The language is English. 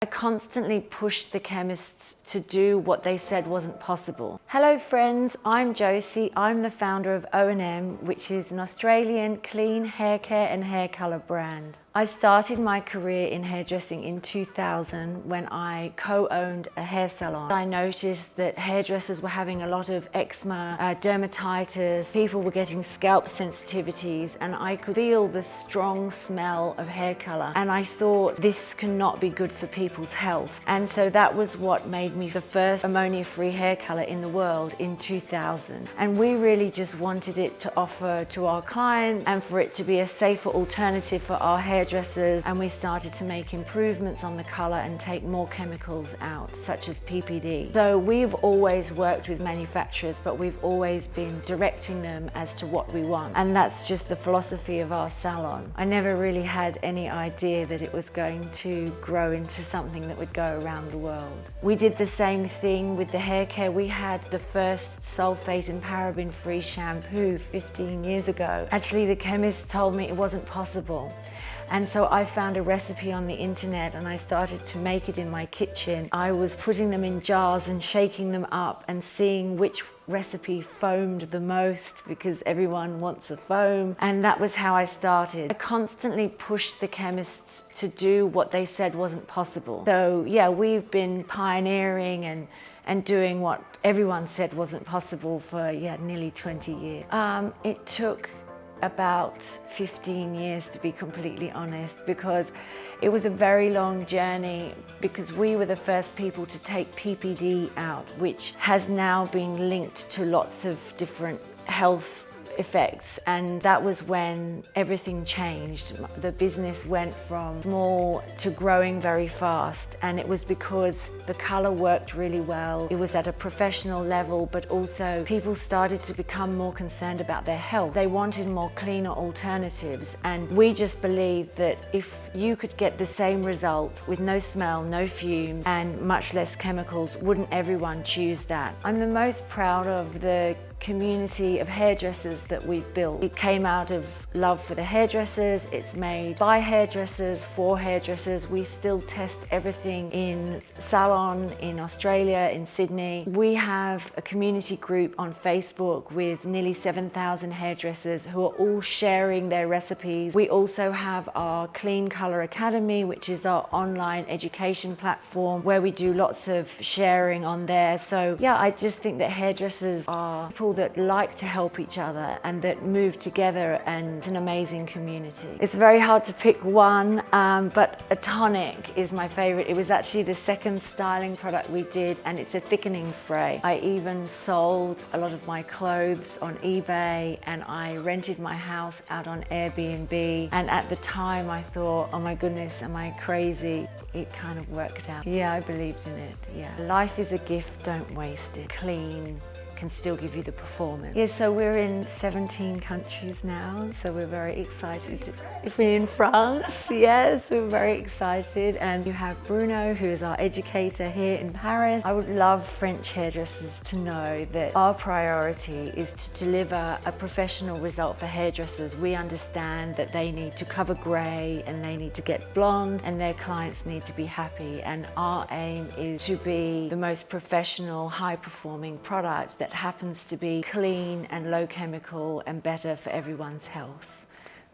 I constantly pushed the chemists to do what they said wasn't possible. Hello friends, I'm Josie. I'm the founder of O&M, which is an Australian clean hair care and hair colour brand. I started my career in hairdressing in 2000 when I co-owned a hair salon. I noticed that hairdressers were having a lot of eczema, dermatitis, people were getting scalp sensitivities, and I could feel the strong smell of hair colour. And I thought, this cannot be good for people's health. And so that was what made me the first ammonia-free hair colour in the world in 2000. And we really just wanted it to offer to our clients and for it to be a safer alternative for our hairdressers, and we started to make improvements on the colour and take more chemicals out, such as PPD. So we've always worked with manufacturers, but we've always been directing them as to what we want. And that's just the philosophy of our salon. I never really had any idea that it was going to grow into something that would go around the world. We did the same thing with the hair care. We had the first sulfate and paraben-free shampoo 15 years ago. Actually, the chemist told me it wasn't possible. And so I found a recipe on the internet and I started to make it in my kitchen. I was putting them in jars and shaking them up and seeing which recipe foamed the most, because everyone wants a foam. And that was how I started. I constantly pushed the chemists to do what they said wasn't possible. So yeah, we've been pioneering and doing what everyone said wasn't possible for nearly 20 years. It took about 15 years, to be completely honest, because it was a very long journey, because we were the first people to take PPD out, which has now been linked to lots of different health effects, and that was when everything changed. The business went from small to growing very fast, and it was because the colour worked really well. It was at a professional level, but also people started to become more concerned about their health. They wanted more cleaner alternatives, and we just believed that if you could get the same result with no smell, no fumes, and much less chemicals, wouldn't everyone choose that? I'm the most proud of the community of hairdressers that we've built. It came out of love for the hairdressers. It's made by hairdressers, for hairdressers. We still test everything in salon in Australia, in Sydney. We have a community group on Facebook with nearly 7,000 hairdressers who are all sharing their recipes. We also have our Clean Colour Academy, which is our online education platform where we do lots of sharing on there. So yeah, I just think that hairdressers are people that like to help each other and that move together, and it's an amazing community. It's very hard to pick one, but a tonic is my favorite. It was actually the second styling product we did, and it's a thickening spray. I even sold a lot of my clothes on eBay, and I rented my house out on Airbnb, and at the time I thought, oh my goodness, am I crazy? It kind of worked out. Yeah, I believed in it, yeah. Life is a gift, don't waste it. Clean can still give you the performance. Yeah, so we're in 17 countries now, so we're very excited. If we're in France, yes, we're very excited. And you have Bruno, who is our educator here in Paris. I would love French hairdressers to know that our priority is to deliver a professional result for hairdressers. We understand that they need to cover grey and they need to get blonde, and their clients need to be happy. And our aim is to be the most professional, high-performing product that happens to be clean and low chemical and better for everyone's health.